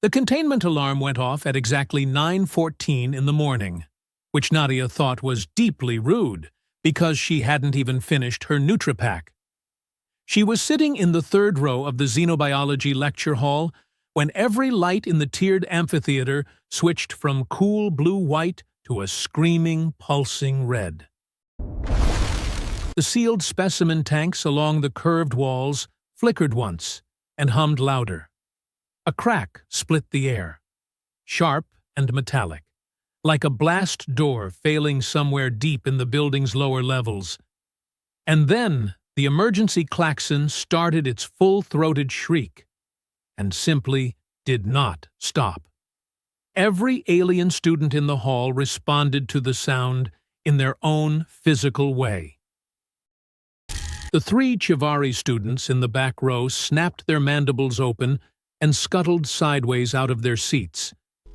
The containment alarm went off at exactly 9:14 in the morning, which Nadia thought was deeply rude because she hadn't even finished her NutriPack. She was sitting in the third row of the xenobiology lecture hall when every light in the tiered amphitheater switched from cool blue-white to a screaming, pulsing red. The sealed specimen tanks along the curved walls flickered once and hummed louder. A crack split the air, sharp and metallic, like a blast door failing somewhere deep in the building's lower levels. And then the emergency klaxon started its full-throated shriek, and simply did not stop. Every alien student in the hall responded to the sound in their own physical way. The three Chivari students in the back row snapped their mandibles open and scuttled sideways out of their seats,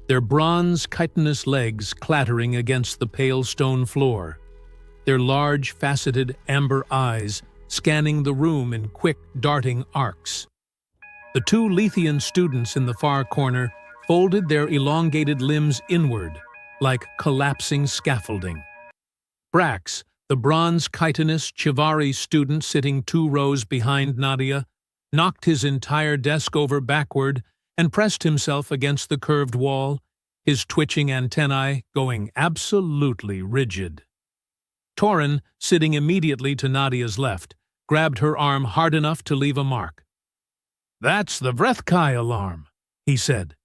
their bronze chitinous legs clattering against the pale stone floor, their large, faceted amber eyes scanning the room in quick, darting arcs. The two Lethean students in the far corner folded their elongated limbs inward, like collapsing scaffolding. Brax, the bronze chitinous Chivari student sitting 2 rows behind Nadia, knocked his entire desk over backward and pressed himself against the curved wall, his twitching antennae going absolutely rigid. Torin, sitting immediately to Nadia's left, grabbed her arm hard enough to leave a mark. "That's the Vrethkai alarm," he said.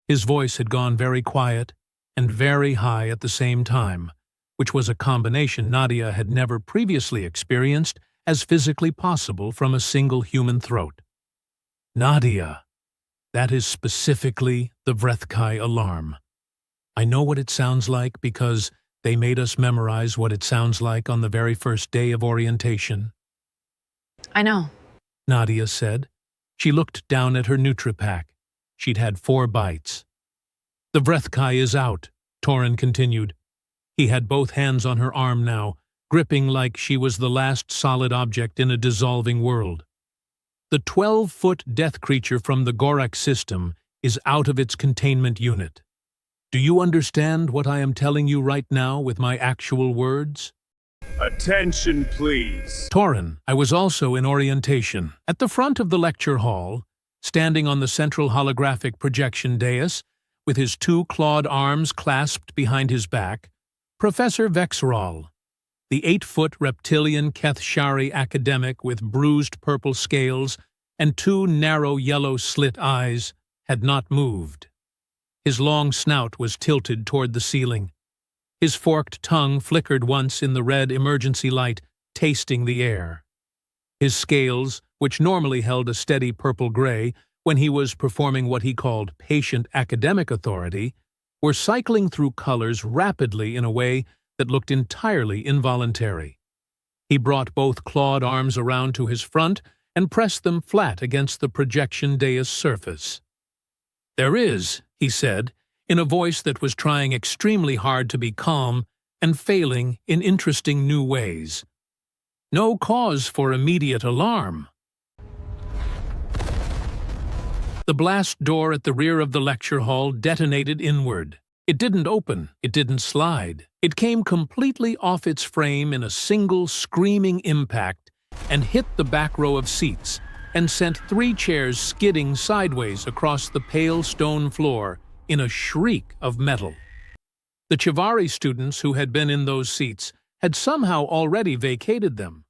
His voice had gone very quiet and very high at the same time, which was a combination Nadia had never previously experienced as physically possible from a single human throat. "Nadia, that is specifically the Vrethkai alarm. I know what it sounds like because they made us memorize what it sounds like on the very first day of orientation." "I know," Nadia said. She looked down at her NutriPack. She'd had 4 bites. "The Vrethkai is out," Torin continued. He had both hands on her arm now, gripping like she was the last solid object in a dissolving world. "The 12-foot death creature from the Gorak system is out of its containment unit. Do you understand what I am telling you right now with my actual words?" "Attention, please." Torin, I was also in orientation. At the front of the lecture hall, standing on the central holographic projection dais, with his 2 clawed arms clasped behind his back, Professor Vexral, the 8-foot reptilian Kethshari academic with bruised purple scales and 2 narrow yellow slit eyes, had not moved. His long snout was tilted toward the ceiling. His forked tongue flickered once in the red emergency light, tasting the air. His scales, which normally held a steady purple gray when he was performing what he called patient academic authority, were cycling through colors rapidly in a way that looked entirely involuntary. He brought both clawed arms around to his front and pressed them flat against the projection dais surface. "There is," he said, in a voice that was trying extremely hard to be calm and failing in interesting new ways, "no cause for immediate alarm." The blast door at the rear of the lecture hall detonated inward. It didn't open, it didn't slide. It came completely off its frame in a single screaming impact and hit the back row of seats and sent 3 chairs skidding sideways across the pale stone floor in a shriek of metal. The Chivari students who had been in those seats had somehow already vacated them.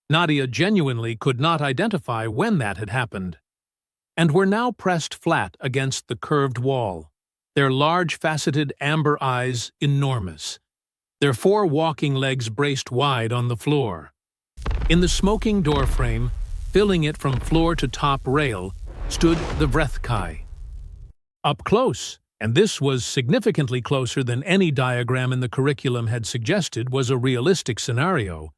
Nadia genuinely could not identify when that had happened, and were now pressed flat against the curved wall, their large faceted amber eyes enormous, their 4 walking legs braced wide on the floor. In the smoking doorframe, filling it from floor to top rail, stood the Vrethkai. Up close, and this was significantly closer than any diagram in the curriculum had suggested was a realistic scenario.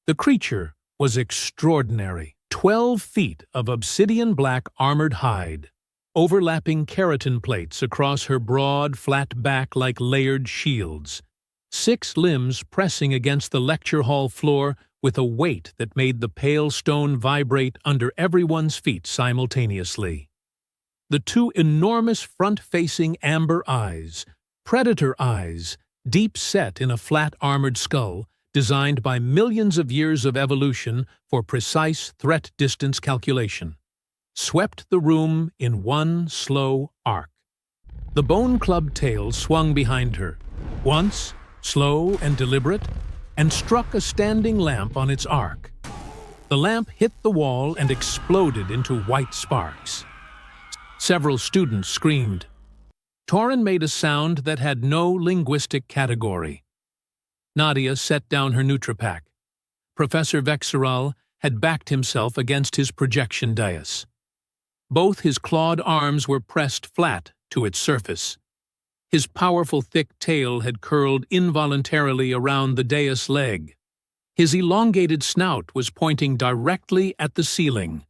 The creature was extraordinary. 12 feet of obsidian-black armored hide, overlapping keratin plates across her broad, flat back like layered shields, 6 limbs pressing against the lecture hall floor with a weight that made the pale stone vibrate under everyone's feet simultaneously. the two enormous front-facing amber eyes, predator eyes, deep set in a flat armored skull, designed by millions of years of evolution for precise threat distance calculation, swept the room in one slow arc. The bone club tail swung behind her, once, slow and deliberate, and struck a standing lamp on its arc. The lamp hit the wall and exploded into white sparks. Several students screamed. Torin made a sound that had no linguistic category. Nadia set down her Nutripack. Professor Vexeral had backed himself against his projection dais. Both his clawed arms were pressed flat to its surface. His powerful thick tail had curled involuntarily around the dais leg. His elongated snout was pointing directly at the ceiling,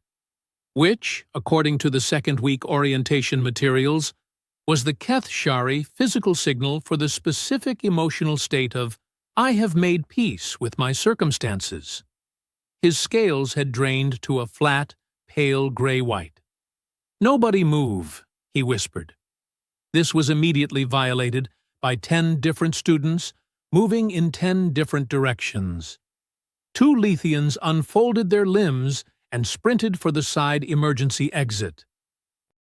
which, according to the second-week orientation materials, was the Kethshari physical signal for the specific emotional state of, "I have made peace with my circumstances." His scales had drained to a flat, pale gray-white. "Nobody move," he whispered. This was immediately violated by 10 different students moving in 10 different directions. 2 Lethians unfolded their limbs and sprinted for the side emergency exit.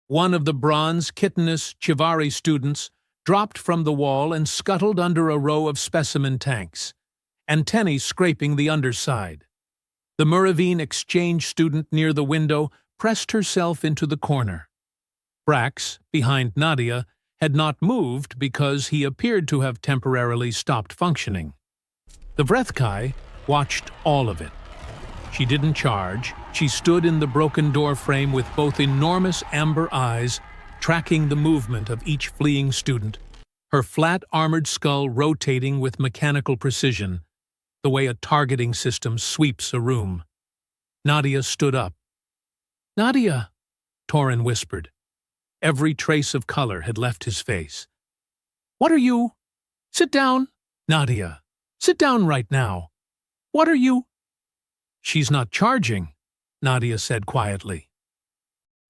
One of the bronze chitinous Chivari students dropped from the wall and scuttled under a row of specimen tanks, antennae scraping the underside. The Muravine exchange student near the window pressed herself into the corner. Brax, behind Nadia, had not moved because he appeared to have temporarily stopped functioning. The Vrethkai watched all of it. She didn't charge. She stood in the broken door frame with both enormous amber eyes, tracking the movement of each fleeing student, her flat armored skull rotating with mechanical precision, the way a targeting system sweeps a room. Nadia stood up. "Nadia," Torin whispered. Every trace of color had left his face. "What are you? Sit down, Nadia. Sit down right now. What are you?" "She's not charging," Nadia said quietly.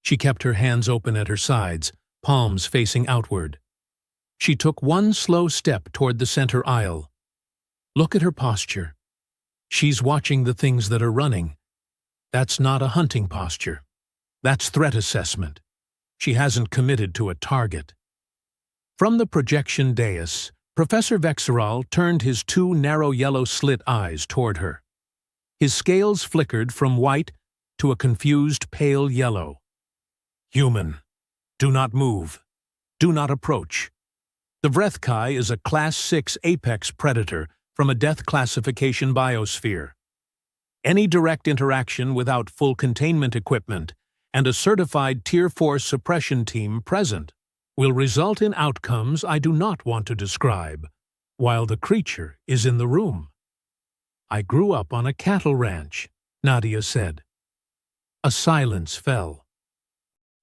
She kept her hands open at her sides, palms facing outward. She took one slow step toward the center aisle. Look at her posture. She's watching the things that are running. That's not a hunting posture. That's threat assessment. She hasn't committed to a target. From the projection dais, Professor Vexeral turned his 2 narrow yellow slit eyes toward her. His scales flickered from white to a confused pale yellow. "Human, do not move. Do not approach. The Vrethkai is a Class 6 apex predator from a death classification biosphere. Any direct interaction without full containment equipment and a certified Tier 4 suppression team present will result in outcomes I do not want to describe, while the creature is in the room." "I grew up on a cattle ranch," Nadia said. A silence fell.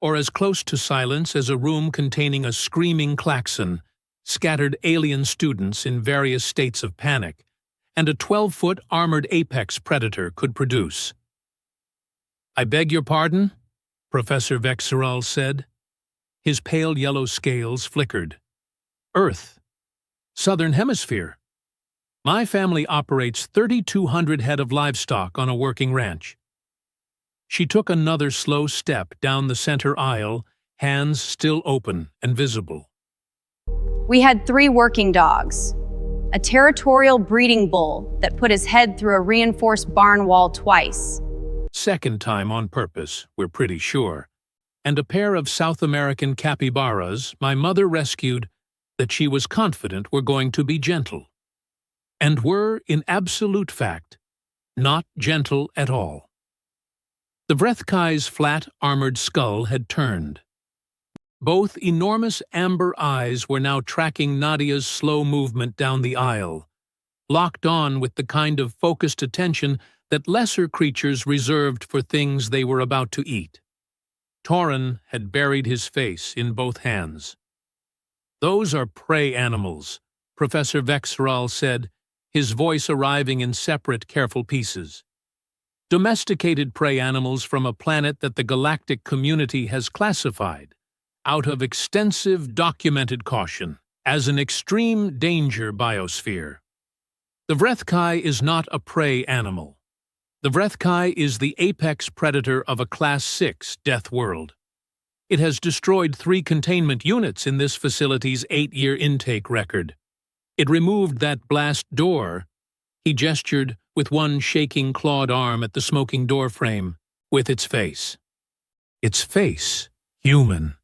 Or as close to silence as a room containing a screaming klaxon, scattered alien students in various states of panic, and a 12-foot armored apex predator could produce. "I beg your pardon?" Professor Vexeral said. His pale yellow scales flickered. "Earth. Southern Hemisphere. My family operates 3,200 head of livestock on a working ranch." She took another slow step down the center aisle, hands still open and visible. "We had 3 working dogs. A territorial breeding bull that put his head through a reinforced barn wall twice. Second time on purpose, we're pretty sure. And a pair of South American capybaras my mother rescued that she was confident were going to be gentle. And were, in absolute fact, not gentle at all. The Vrethkai's flat, armored skull had turned. Both enormous amber eyes were now tracking Nadia's slow movement down the aisle, locked on with the kind of focused attention that lesser creatures reserved for things they were about to eat. Torin had buried his face in both hands. "Those are prey animals," Professor Vexeral said, his voice arriving in separate, careful pieces. "Domesticated prey animals from a planet that the galactic community has classified out of extensive documented caution as an extreme danger biosphere. The Vrethkai is not a prey animal. The Vrethkai is the apex predator of a Class 6 death world. It has destroyed 3 containment units in this facility's 8-year intake record. It removed that blast door. He gestured with one shaking clawed arm at the smoking doorframe, with its face. Its face, human.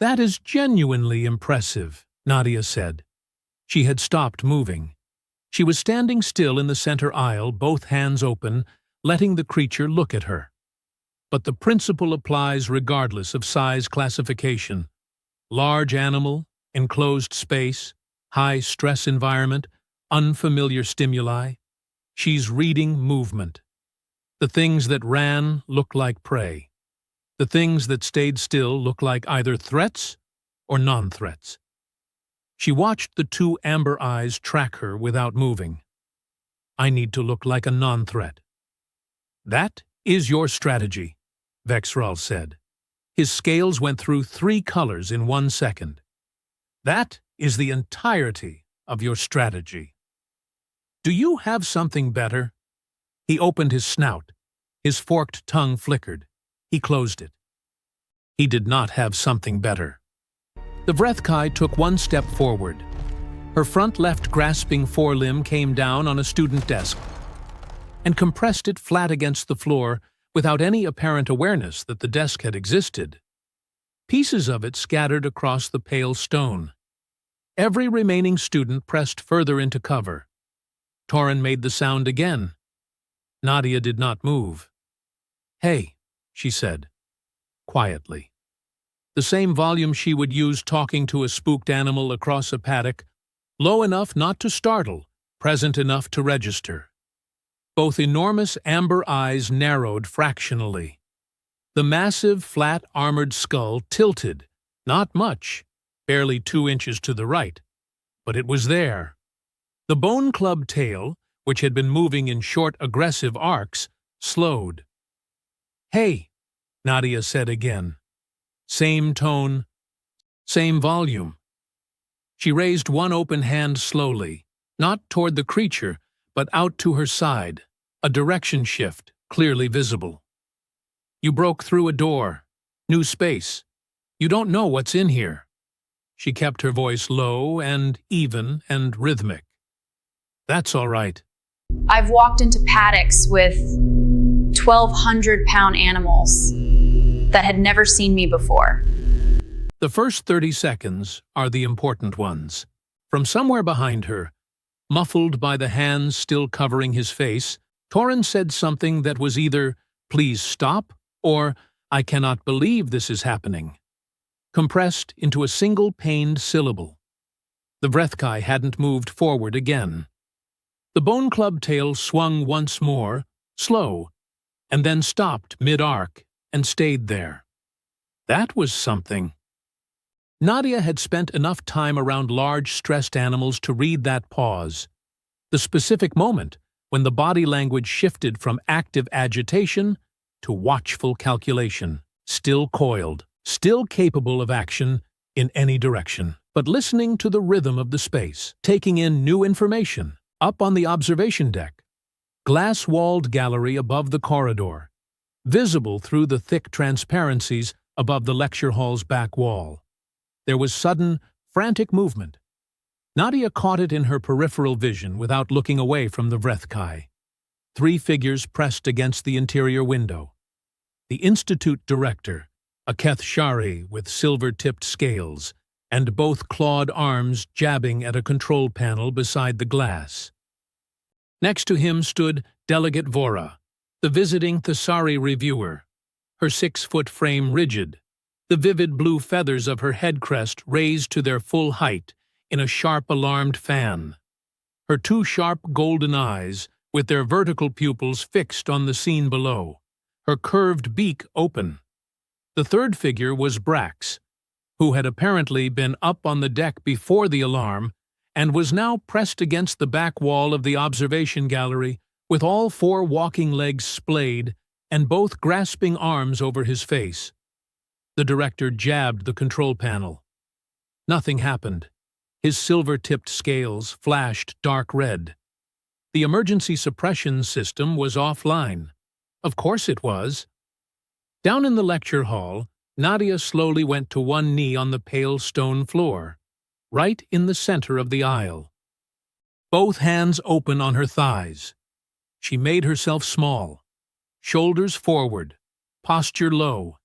That is genuinely impressive, Nadia said. She had stopped moving. She was standing still in the center aisle, both hands open, letting the creature look at her. But the principle applies regardless of size classification. Large animal, enclosed space, high-stress environment, unfamiliar stimuli. She's reading movement. The things that ran look like prey. The things that stayed still look like either threats or non-threats. She watched the 2 amber eyes track her without moving. I need to look like a non-threat. That is your strategy, Vexral said. His scales went through 3 colors in 1 second. That is the entirety of your strategy. Do you have something better? He opened his snout. His forked tongue flickered. He closed it. He did not have something better. The Vrethkai took 1 step forward. Her front left grasping forelimb came down on a student desk and compressed it flat against the floor without any apparent awareness that the desk had existed. Pieces of it scattered across the pale stone. Every remaining student pressed further into cover. Torin made the sound again. Nadia did not move. "Hey," she said, quietly. The same volume she would use talking to a spooked animal across a paddock, low enough not to startle, present enough to register. Both enormous amber eyes narrowed fractionally. The massive, flat, armored skull tilted, not much, barely 2 inches to the right, but it was there. The bone club tail, which had been moving in short, aggressive arcs, slowed. "Hey," Nadia said again. Same tone, same volume. She raised one open hand slowly, not toward the creature, but out to her side, a direction shift clearly visible. "You broke through a door. New space. You don't know what's in here." She kept her voice low and even and rhythmic. "That's all right." I've walked into paddocks with 1,200-pound animals that had never seen me before. The first 30 seconds are the important ones. From somewhere behind her, muffled by the hands still covering his face, Torin said something that was either, "Please stop," or, "I cannot believe this is happening," compressed into a single pained syllable. The Vrethkai hadn't moved forward again. The bone club tail swung once more, slow, and then stopped mid-arc and stayed there. That was something. Nadia had spent enough time around large, stressed animals to read that pause, the specific moment when the body language shifted from active agitation to watchful calculation, still coiled, still capable of action in any direction, but listening to the rhythm of the space, taking in new information, up on the observation deck, glass-walled gallery above the corridor, visible through the thick transparencies above the lecture hall's back wall. There was sudden, frantic movement. Nadia caught it in her peripheral vision without looking away from the Vrethkai. 3 figures pressed against the interior window. The institute director, a Keth Shari with silver-tipped scales, and both clawed arms jabbing at a control panel beside the glass. Next to him stood Delegate Vora, the visiting Thessari reviewer, her 6-foot frame rigid, the vivid blue feathers of her head crest raised to their full height in a sharp alarmed fan, her 2 sharp golden eyes with their vertical pupils fixed on the scene below, her curved beak open. The 3rd figure was Brax, who had apparently been up on the deck before the alarm and was now pressed against the back wall of the observation gallery with all 4 walking legs splayed and both grasping arms over his face. The director jabbed the control panel. Nothing happened. His silver-tipped scales flashed dark red. The emergency suppression system was offline. Of course it was. Down in the lecture hall, Nadia slowly went to one knee on the pale stone floor, right in the center of the aisle. Both hands open on her thighs. She made herself small. Shoulders forward, posture low,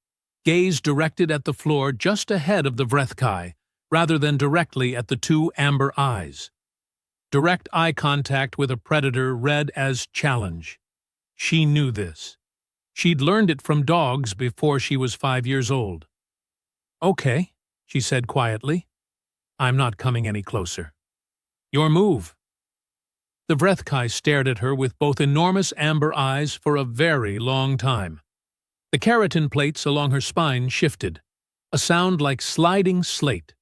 gaze directed at the floor just ahead of the Vrethkai, rather than directly at the two amber eyes. Direct eye contact with a predator read as challenge. She knew this. She'd learned it from dogs before she was 5 years old. "Okay," she said quietly. "I'm not coming any closer." "Your move." The Vrethkai stared at her with both enormous amber eyes for a very long time. The keratin plates along her spine shifted, a sound like sliding slate.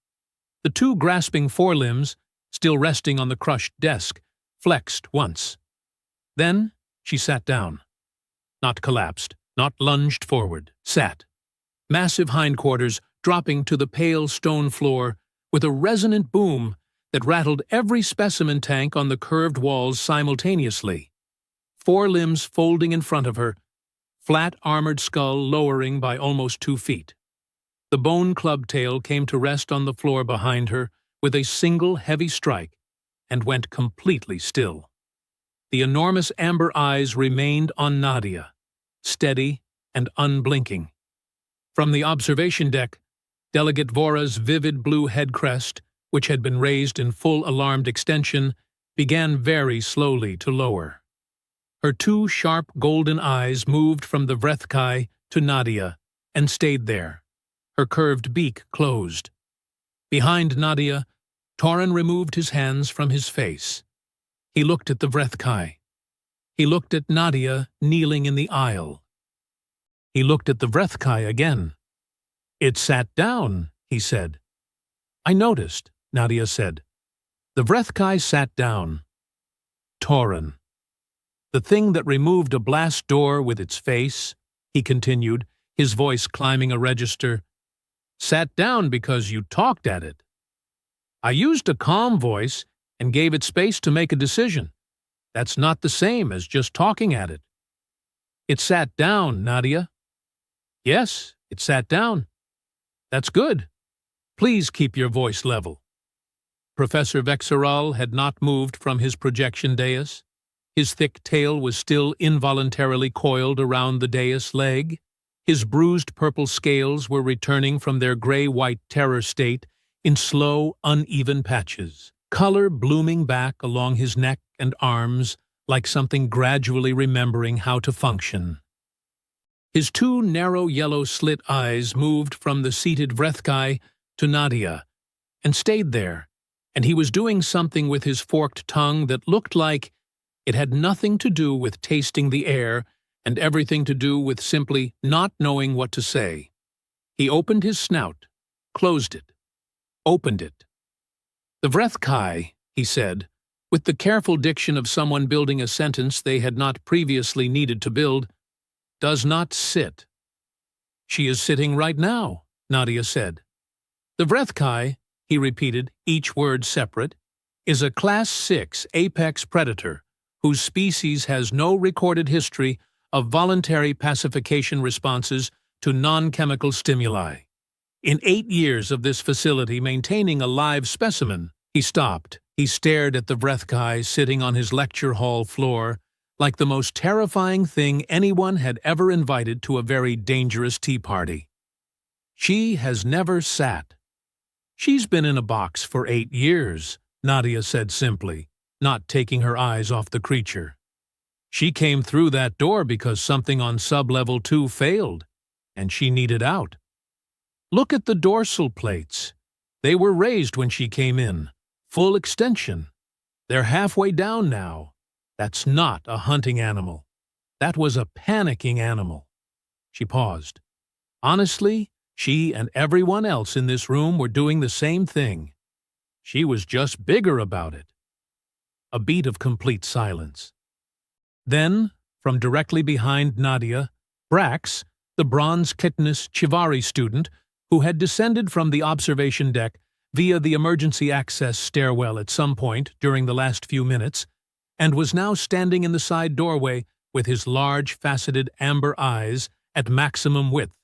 The two grasping forelimbs, still resting on the crushed desk, flexed once. Then she sat down. Not collapsed, not lunged forward, sat. Massive hindquarters dropping to the pale stone floor with a resonant boom that rattled every specimen tank on the curved walls simultaneously. Forelimbs folding in front of her, flat armored skull lowering by almost 2 feet. The bone club tail came to rest on the floor behind her with a single heavy strike and went completely still. The enormous amber eyes remained on Nadia, steady and unblinking. From the observation deck, Delegate Vora's vivid blue head crest, which had been raised in full alarmed extension, began very slowly to lower. Her two sharp golden eyes moved from the Vrethkai to Nadia and stayed there, her curved beak closed. Behind Nadia, Torin removed his hands from his face. He looked at the Vrethkai. He looked at Nadia kneeling in the aisle. He looked at the Vrethkai again. "It sat down," he said. "I noticed," Nadia said. The Vrethkai sat down. Torin. "The thing that removed a blast door with its face," he continued, his voice climbing a register, "sat down because you talked at it. I used a calm voice and gave it space to make a decision. That's not the same as just talking at it." "It sat down, Nadia." "Yes, it sat down." "That's good. Please keep your voice level." Professor Vexeral had not moved from his projection dais. His thick tail was still involuntarily coiled around the dais leg. His bruised purple scales were returning from their gray-white terror state in slow, uneven patches, color blooming back along his neck and arms like something gradually remembering how to function. His two narrow yellow slit eyes moved from the seated Vrethkai to Nadia and stayed there, and he was doing something with his forked tongue that looked like it had nothing to do with tasting the air and everything to do with simply not knowing what to say. He opened his snout, closed it, opened it. "The Vrethkai," he said, with the careful diction of someone building a sentence they had not previously needed to build, "does not sit." "She is sitting right now," Nadia said. "The Vrethkai," he repeated, each word separate, "is a Class 6 apex predator whose species has no recorded history of voluntary pacification responses to non-chemical stimuli. In 8 years of this facility maintaining a live specimen," he stopped. He stared at the Vrethkai sitting on his lecture hall floor like the most terrifying thing anyone had ever invited to a very dangerous tea party. "She has never sat." "She's been in a box for 8 years, Nadia said simply, not taking her eyes off the creature. "She came through that door because something on sub-level 2 failed, and she needed out. Look at the dorsal plates. They were raised when she came in, full extension. They're halfway down now. That's not a hunting animal. That was a panicking animal." She paused. Honestly, she and everyone else in this room were doing the same thing. She was just bigger about it. A beat of complete silence. Then, from directly behind Nadia, Brax, the bronze chitinous Chivari student who had descended from the observation deck via the emergency access stairwell at some point during the last few minutes, and was now standing in the side doorway with his large, faceted amber eyes at maximum width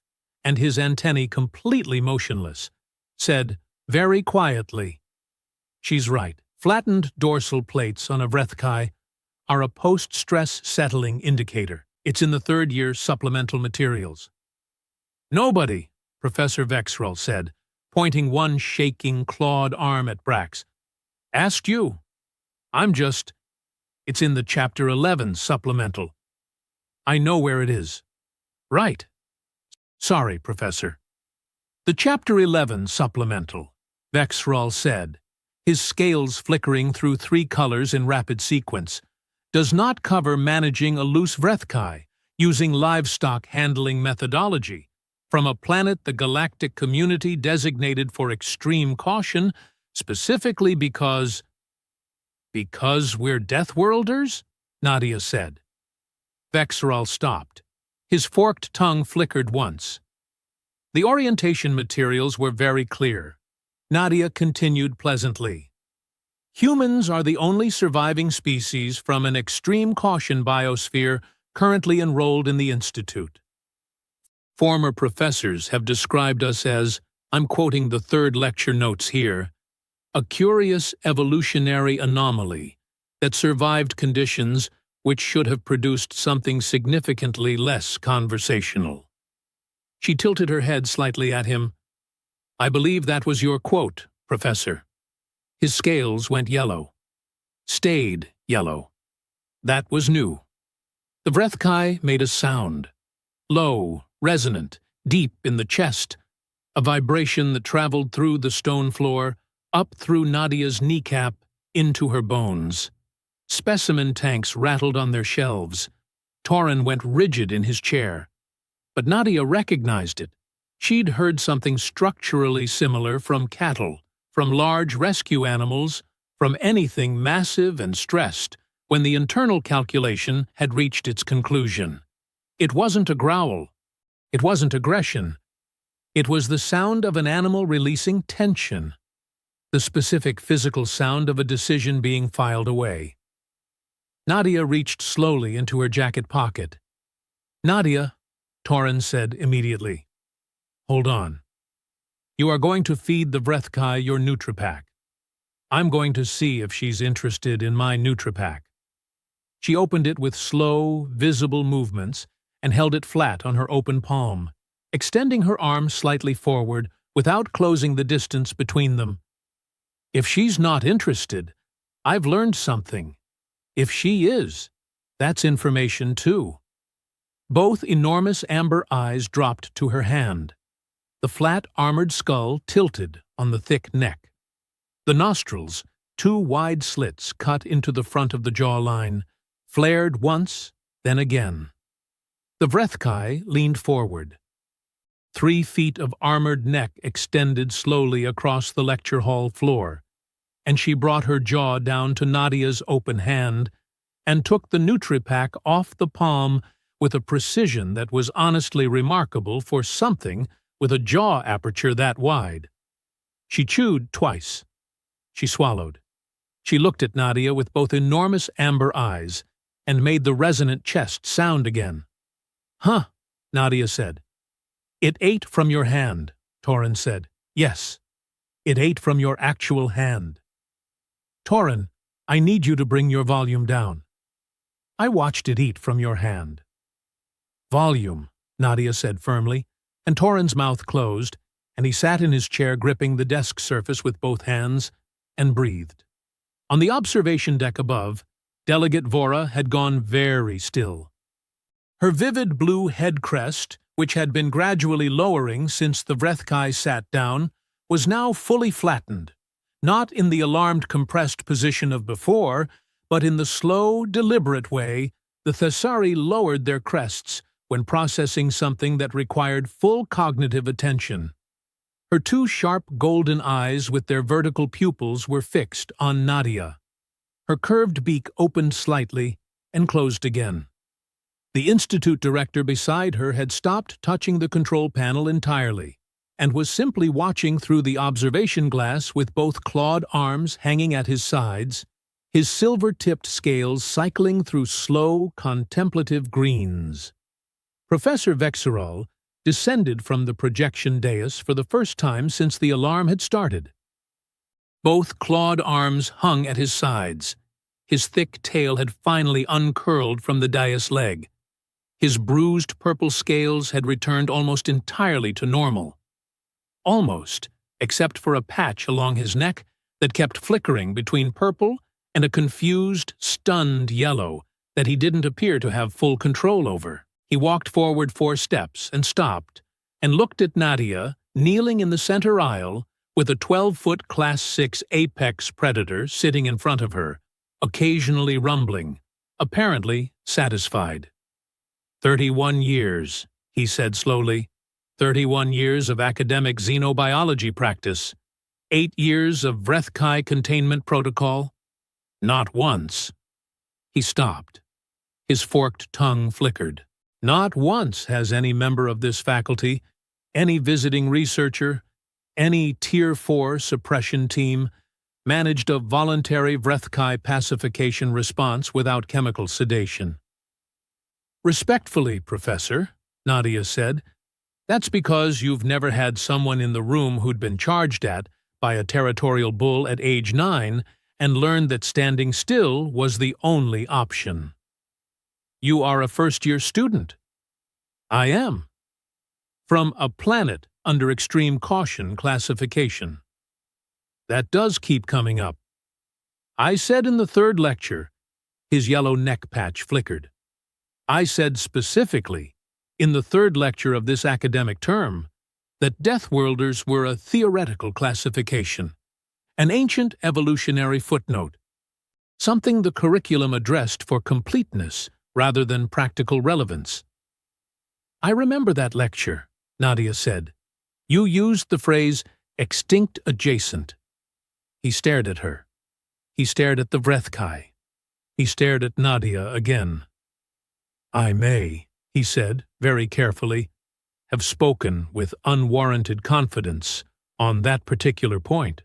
and his antennae completely motionless, said very quietly, "She's right. Flattened dorsal plates on a Vrethkai are a post-stress settling indicator. It's in the third-year supplemental materials." "Nobody," Professor Vexrel said, pointing one shaking, clawed arm at Brax, "asked you. It's in the Chapter 11 supplemental. I know where it is." "Right. Sorry, Professor." "The Chapter 11 supplemental," Vexrel said, his scales flickering through 3 colors in rapid sequence, "does not cover managing a loose Vrethkai using livestock handling methodology from a planet the galactic community designated for extreme caution, specifically because we're Deathworlders?" Nadia said. Vexrel stopped. His forked tongue flickered once. The orientation materials were very clear. Nadia continued pleasantly. "Humans are the only surviving species from an extreme caution biosphere currently enrolled in the Institute. Former professors have described us as, I'm quoting the 3rd lecture notes here, a curious evolutionary anomaly that survived conditions which should have produced something significantly less conversational." She tilted her head slightly at him. "I believe that was your quote, Professor." His scales went yellow. Stayed yellow. That was new. The Vrethkai made a sound. Low, resonant, deep in the chest. A vibration that traveled through the stone floor, up through Nadia's kneecap, into her bones. Specimen tanks rattled on their shelves. Torin went rigid in his chair. But Nadia recognized it. She'd heard something structurally similar from cattle, from large rescue animals, from anything massive and stressed, when the internal calculation had reached its conclusion. It wasn't a growl. It wasn't aggression. It was the sound of an animal releasing tension. The specific physical sound of a decision being filed away. Nadia reached slowly into her jacket pocket. "Nadia," Torin said immediately. "Hold on. You are going to feed the Vrethkai your Nutripack. I'm going to see if she's interested in my Nutripack." She opened it with slow, visible movements and held it flat on her open palm, extending her arm slightly forward without closing the distance between them. "If she's not interested, I've learned something. If she is, that's information too." Both enormous amber eyes dropped to her hand. The flat, armored skull tilted on the thick neck. The nostrils, 2 wide slits cut into the front of the jawline, flared once, then again. The Vrethkai leaned forward. 3 feet of armored neck extended slowly across the lecture hall floor, and she brought her jaw down to Nadia's open hand and took the Nutripack off the palm with a precision that was honestly remarkable for something with a jaw aperture that wide. She chewed twice. She swallowed. She looked at Nadia with both enormous amber eyes and made the resonant chest sound again. "Huh," Nadia said. "It ate from your hand," Torin said. "Yes, it ate from your actual hand." "Torin, I need you to bring your volume down." "I watched it eat from your hand." "Volume," Nadia said firmly, and Torin's mouth closed, and he sat in his chair gripping the desk surface with both hands and breathed. On the observation deck above, Delegate Vora had gone very still. Her vivid blue head crest, which had been gradually lowering since the Vrethkai sat down, was now fully flattened, not in the alarmed compressed position of before, but in the slow, deliberate way the Thessari lowered their crests when processing something that required full cognitive attention. Her 2 sharp golden eyes with their vertical pupils were fixed on Nadia. Her curved beak opened slightly and closed again. The institute director beside her had stopped touching the control panel entirely and was simply watching through the observation glass with both clawed arms hanging at his sides, his silver-tipped scales cycling through slow, contemplative greens. Professor Vexerol descended from the projection dais for the first time since the alarm had started. Both clawed arms hung at his sides. His thick tail had finally uncurled from the dais leg. His bruised purple scales had returned almost entirely to normal. Almost, except for a patch along his neck that kept flickering between purple and a confused, stunned yellow that he didn't appear to have full control over. He walked forward 4 steps and stopped, and looked at Nadia, kneeling in the center aisle, with a 12-foot Class 6 apex predator sitting in front of her, occasionally rumbling, apparently satisfied. 31 years, he said slowly. 31 years of academic xenobiology practice. 8 years of Vrethkai containment protocol. Not once. He stopped. His forked tongue flickered. Not once has any member of this faculty, any visiting researcher, any Tier 4 suppression team, managed a voluntary Vrethkai pacification response without chemical sedation. Respectfully, Professor, Nadia said, that's because you've never had someone in the room who'd been charged at by a territorial bull at age 9 and learned that standing still was the only option. You are a first-year student. I am. From a planet under extreme caution classification. That does keep coming up. I said in the 3rd lecture, his yellow neck patch flickered. I said specifically, in the 3rd lecture of this academic term, that Deathworlders were a theoretical classification, an ancient evolutionary footnote, something the curriculum addressed for completeness rather than practical relevance. I remember that lecture, Nadia said. You used the phrase extinct adjacent. He stared at her. He stared at the Vrethkai. He stared at Nadia again. I may, he said, very carefully, have spoken with unwarranted confidence on that particular point.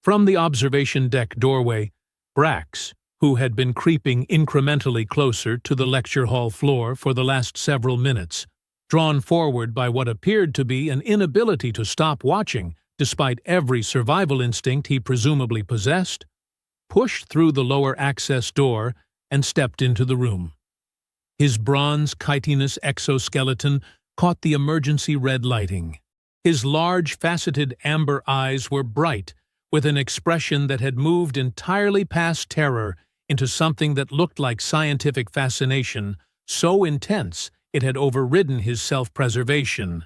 From the observation deck doorway, Brax, who had been creeping incrementally closer to the lecture hall floor for the last several minutes, drawn forward by what appeared to be an inability to stop watching despite every survival instinct he presumably possessed, pushed through the lower access door and stepped into the room. His bronze chitinous exoskeleton caught the emergency red lighting. His large, faceted amber eyes were bright, with an expression that had moved entirely past terror into something that looked like scientific fascination, so intense it had overridden his self-preservation.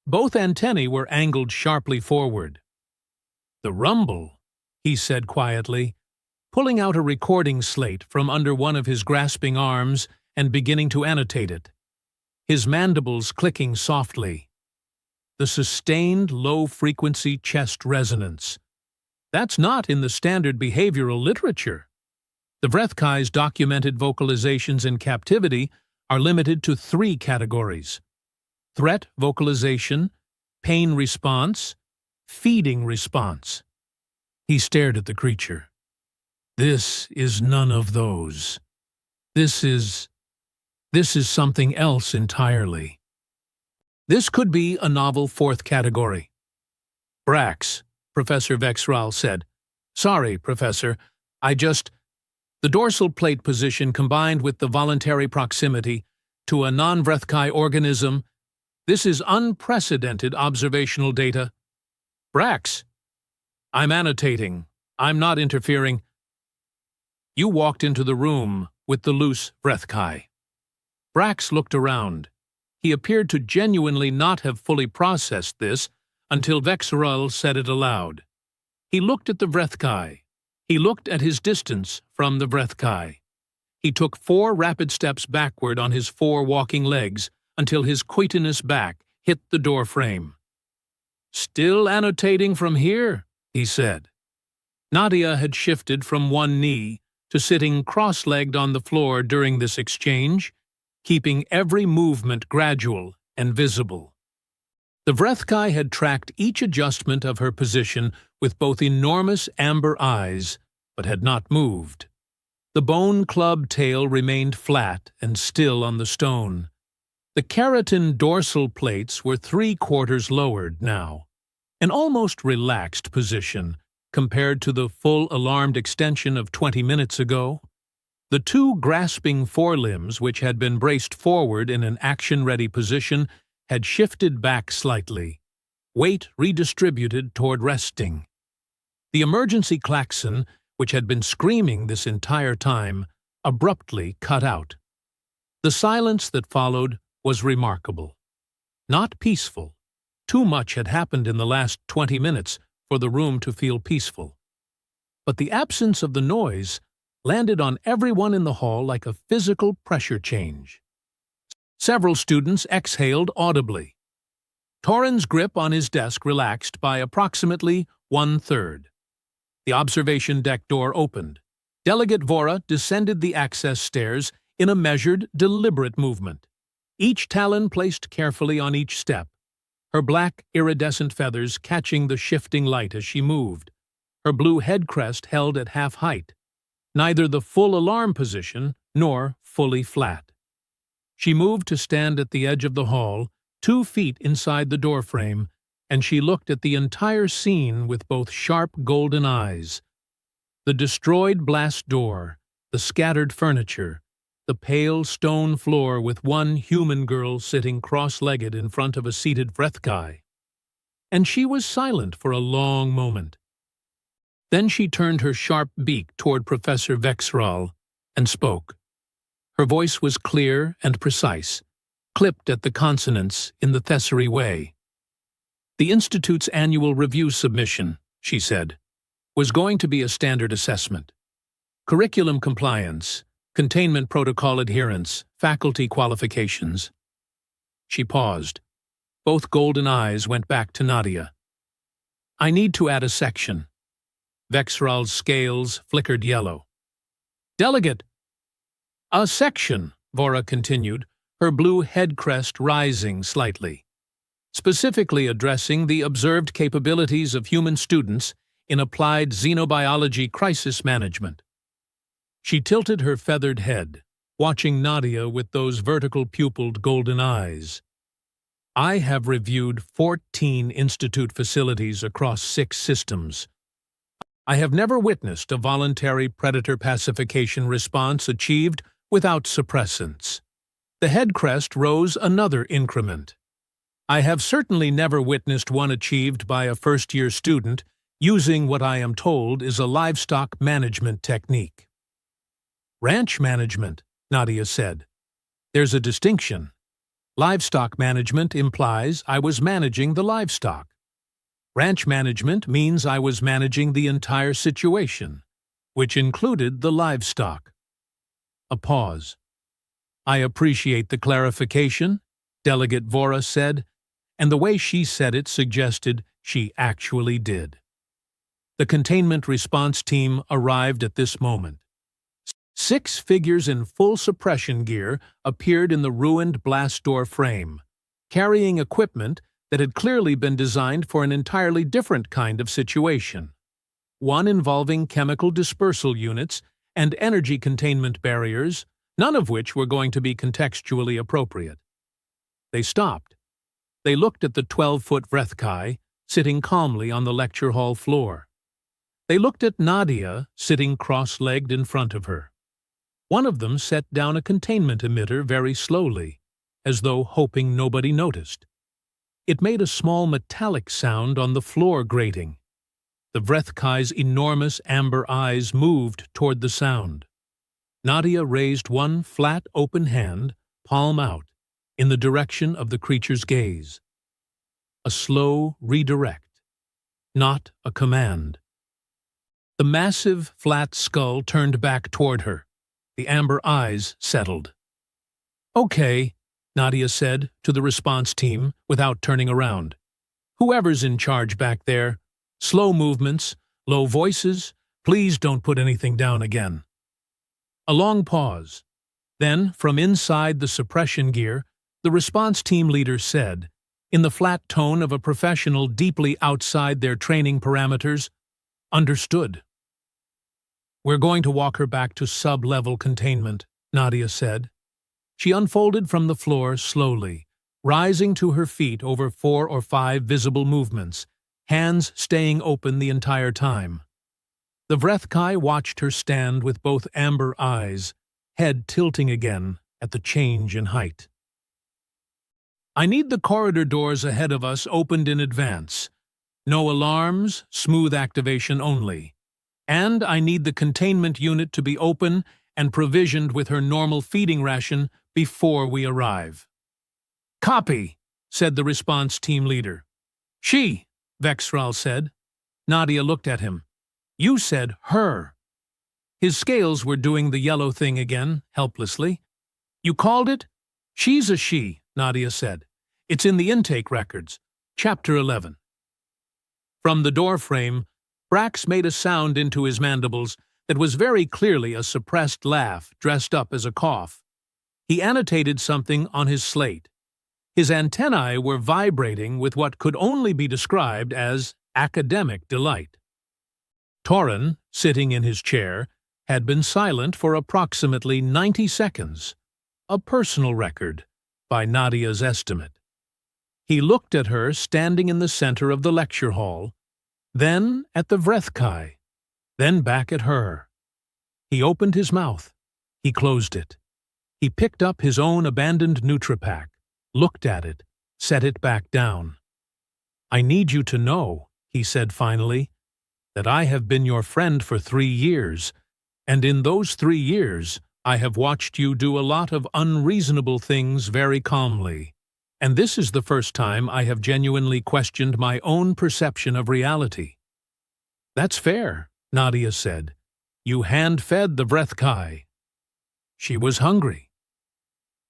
Both antennae were angled sharply forward. The rumble, he said quietly, pulling out a recording slate from under one of his grasping arms and beginning to annotate it, his mandibles clicking softly. The sustained low-frequency chest resonance. That's not in the standard behavioral literature. The Vrethkai's documented vocalizations in captivity are limited to 3 categories: threat vocalization, pain response, feeding response. He stared at the creature. This is none of those. This is something else entirely. This could be a novel 4th category. Brax, Professor Vexral said. Sorry, Professor, the dorsal plate position combined with the voluntary proximity to a non-Vrethkai organism, this is unprecedented observational data. Brax, I'm annotating. I'm not interfering. You walked into the room with the loose Vrethkai. Brax looked around. He appeared to genuinely not have fully processed this until Vexerol said it aloud. He looked at the Vrethkai. He looked at his distance from the Vrethkai. He took 4 rapid steps backward on his 4 walking legs until his chitinous back hit the door frame. Still annotating from here, he said. Nadia had shifted from one knee to sitting cross-legged on the floor during this exchange, keeping every movement gradual and visible. The Vrethkai had tracked each adjustment of her position with both enormous amber eyes, but had not moved. The bone club tail remained flat and still on the stone. The keratin dorsal plates were 3/4 lowered now, an almost relaxed position compared to the full alarmed extension of 20 minutes ago. The two grasping forelimbs, which had been braced forward in an action-ready position, had shifted back slightly, weight redistributed toward resting. The emergency klaxon, which had been screaming this entire time, abruptly cut out. The silence that followed was remarkable. Not peaceful. Too much had happened in the last 20 minutes for the room to feel peaceful. But the absence of the noise landed on everyone in the hall like a physical pressure change. Several students exhaled audibly. Torin's grip on his desk relaxed by approximately 1/3. The observation deck door opened. Delegate Vora descended the access stairs in a measured, deliberate movement, each talon placed carefully on each step, her black, iridescent feathers catching the shifting light as she moved, her blue head crest held at half height, neither the full alarm position nor fully flat. She moved to stand at the edge of the hall, 2 feet inside the doorframe, and she looked at the entire scene with both sharp golden eyes. The destroyed blast door, the scattered furniture, the pale stone floor with one human girl sitting cross-legged in front of a seated Vrethkai. And she was silent for a long moment. Then she turned her sharp beak toward Professor Vexral and spoke. Her voice was clear and precise, clipped at the consonants in the Thessary way. The Institute's annual review submission, she said, was going to be a standard assessment. Curriculum compliance, containment protocol adherence, faculty qualifications. She paused. Both golden eyes went back to Nadia. I need to add a section. Vexral's scales flickered yellow. Delegate! A section, Vora continued, her blue head crest rising slightly, specifically addressing the observed capabilities of human students in applied xenobiology crisis management. She tilted her feathered head, watching Nadia with those vertical-pupiled golden eyes. I have reviewed 14 Institute facilities across 6 systems. I have never witnessed a voluntary predator pacification response achieved without suppressants. The head crest rose another increment. I have certainly never witnessed one achieved by a first-year student using what I am told is a livestock management technique. Ranch management, Nadia said. There's a distinction. Livestock management implies I was managing the livestock. Ranch management means I was managing the entire situation, which included the livestock. A pause. I appreciate the clarification, Delegate Vora said, and the way she said it suggested she actually did. The containment response team arrived at this moment. 6 figures in full suppression gear appeared in the ruined blast door frame, carrying equipment that had clearly been designed for an entirely different kind of situation, one involving chemical dispersal units and energy containment barriers, none of which were going to be contextually appropriate. They stopped. They looked at the 12-foot Vrethkai, sitting calmly on the lecture hall floor. They looked at Nadia, sitting cross-legged in front of her. One of them set down a containment emitter very slowly, as though hoping nobody noticed. It made a small metallic sound on the floor grating. The Vrethkai's enormous amber eyes moved toward the sound. Nadia raised one flat, open hand, palm out, in the direction of the creature's gaze. A slow redirect, not a command. The massive, flat skull turned back toward her. The amber eyes settled. Okay, Nadia said to the response team without turning around. Whoever's in charge back there, slow movements, low voices, please don't put anything down again. A long pause. Then, from inside the suppression gear, the response team leader said, in the flat tone of a professional deeply outside their training parameters, "Understood." "We're going to walk her back to sub-level containment," Nadia said. She unfolded from the floor slowly, rising to her feet over 4 or 5 visible movements, hands staying open the entire time. The Vrethkai watched her stand with both amber eyes, head tilting again at the change in height. "I need the corridor doors ahead of us opened in advance. No alarms, smooth activation only. And I need the containment unit to be open and provisioned with her normal feeding ration before we arrive." "Copy," said the response team leader. "She," Vexral said. Nadia looked at him. "You said her." His scales were doing the yellow thing again, helplessly. "You called it?" "She's a she," Nadia said. "It's in the intake records. Chapter 11. From the door frame, Brax made a sound into his mandibles that was very clearly a suppressed laugh dressed up as a cough. He annotated something on his slate. His antennae were vibrating with what could only be described as academic delight. Torin, sitting in his chair, had been silent for approximately 90 seconds, a personal record, by Nadia's estimate. He looked at her standing in the center of the lecture hall, then at the Vrethkai, then back at her. He opened his mouth. He closed it. He picked up his own abandoned Nutripack, looked at it, set it back down. "I need you to know," he said finally, "that I have been your friend for 3 years, and in those 3 years I have watched you do a lot of unreasonable things very calmly. And this is the first time I have genuinely questioned my own perception of reality." "That's fair," Nadia said. "You hand-fed the Vrethkai." She was hungry.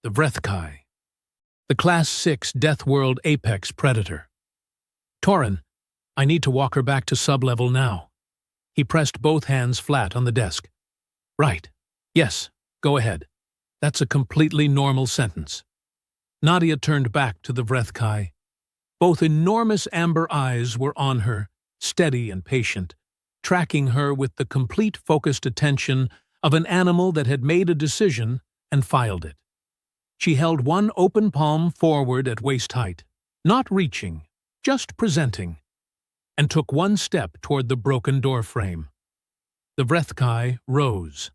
The Vrethkai. The Class 6 Deathworld Apex Predator. "Torin, I need to walk her back to sub-level now." He pressed both hands flat on the desk. "Right. Yes, go ahead. That's a completely normal sentence." Nadia turned back to the Vrethkai. Both enormous amber eyes were on her, steady and patient, tracking her with the complete focused attention of an animal that had made a decision and filed it. She held one open palm forward at waist height, not reaching, just presenting, and took one step toward the broken door frame. The Vrethkai rose.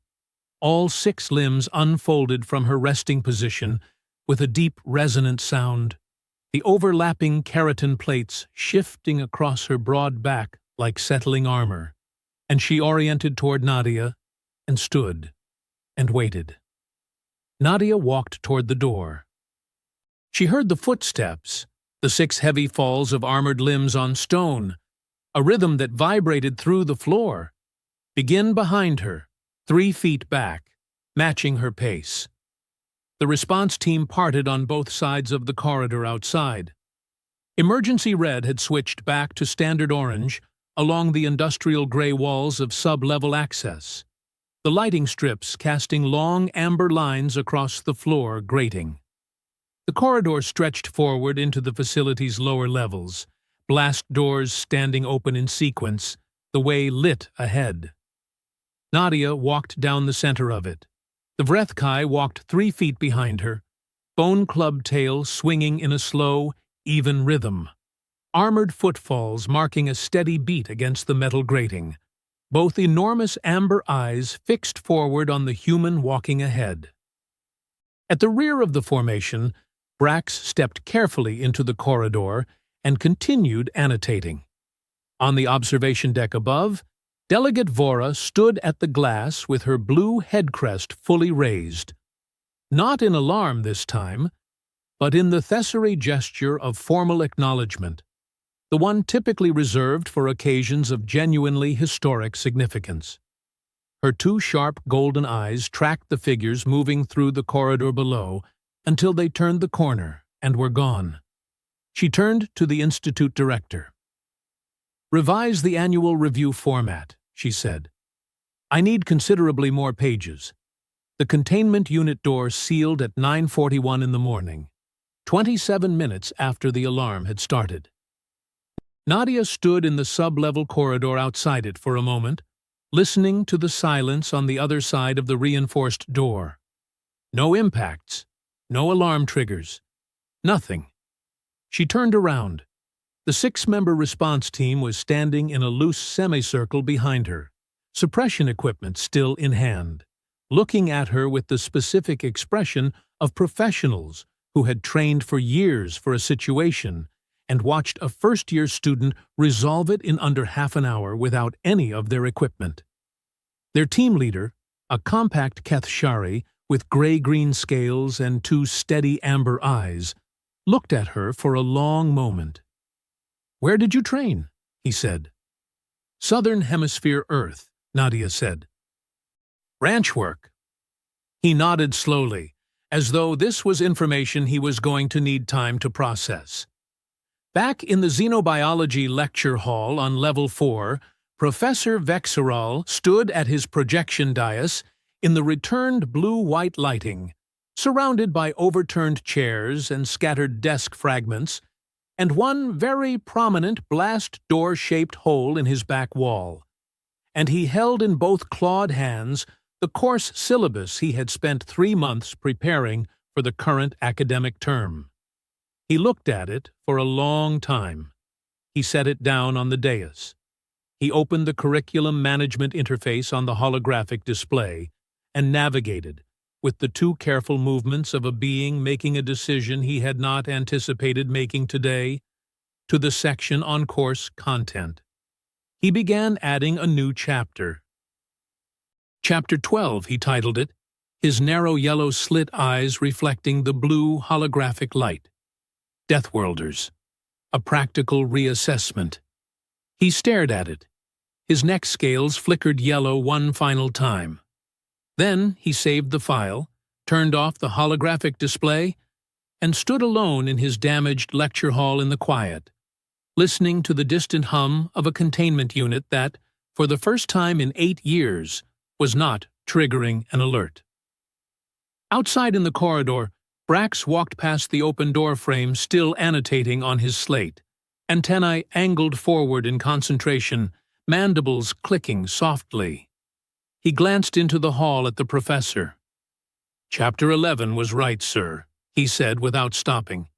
All 6 limbs unfolded from her resting position with a deep resonant sound, the overlapping keratin plates shifting across her broad back like settling armor, and she oriented toward Nadia and stood and waited. Nadia walked toward the door. She heard the footsteps, the 6 heavy falls of armored limbs on stone, a rhythm that vibrated through the floor, begin behind her, 3 feet back, matching her pace. The response team parted on both sides of the corridor outside. Emergency red had switched back to standard orange along the industrial gray walls of sub-level access, the lighting strips casting long amber lines across the floor grating. The corridor stretched forward into the facility's lower levels, blast doors standing open in sequence, the way lit ahead. Nadia walked down the center of it. The Vrethkai walked 3 feet behind her, bone club tail swinging in a slow, even rhythm, armored footfalls marking a steady beat against the metal grating, both enormous amber eyes fixed forward on the human walking ahead. At the rear of the formation, Brax stepped carefully into the corridor and continued annotating. On the observation deck above, Delegate Vora stood at the glass with her blue head crest fully raised. Not in alarm this time, but in the Thessery gesture of formal acknowledgement, the one typically reserved for occasions of genuinely historic significance. Her 2 sharp golden eyes tracked the figures moving through the corridor below until they turned the corner and were gone. She turned to the Institute director. "Revise the annual review format," she said. "I need considerably more pages. The containment unit door sealed at 9:41 in the morning, 27 minutes after the alarm had started. Nadia stood in the sub-level corridor outside it for a moment, listening to the silence on the other side of the reinforced door. No impacts, no alarm triggers, nothing. She turned around. The 6-member response team was standing in a loose semicircle behind her, suppression equipment still in hand, looking at her with the specific expression of professionals who had trained for years for a situation and watched a first-year student resolve it in under half an hour without any of their equipment. Their team leader, a compact Kethshari with gray-green scales and 2 steady amber eyes, looked at her for a long moment. "Where did you train?" he said. "Southern Hemisphere Earth," Nadia said. "Ranch work." He nodded slowly, as though this was information he was going to need time to process. Back in the xenobiology lecture hall on level 4, Professor Vexeral stood at his projection dais in the returned blue-white lighting, surrounded by overturned chairs and scattered desk fragments, and one very prominent blast door-shaped hole in his back wall. And he held in both clawed hands the course syllabus he had spent 3 months preparing for the current academic term. He looked at it for a long time. He set it down on the dais. He opened the curriculum management interface on the holographic display and navigated, with the 2 careful movements of a being making a decision he had not anticipated making today, to the section on course content. He began adding a new chapter. Chapter 12, he titled it, his narrow yellow slit eyes reflecting the blue holographic light. Deathworlders, a practical reassessment. He stared at it. His neck scales flickered yellow one final time. Then he saved the file, turned off the holographic display, and stood alone in his damaged lecture hall in the quiet, listening to the distant hum of a containment unit that, for the first time in 8 years, was not triggering an alert. Outside in the corridor, Brax walked past the open door frame still annotating on his slate, antennae angled forward in concentration, mandibles clicking softly. He glanced into the hall at the professor. "Chapter 11 was right, sir," he said without stopping.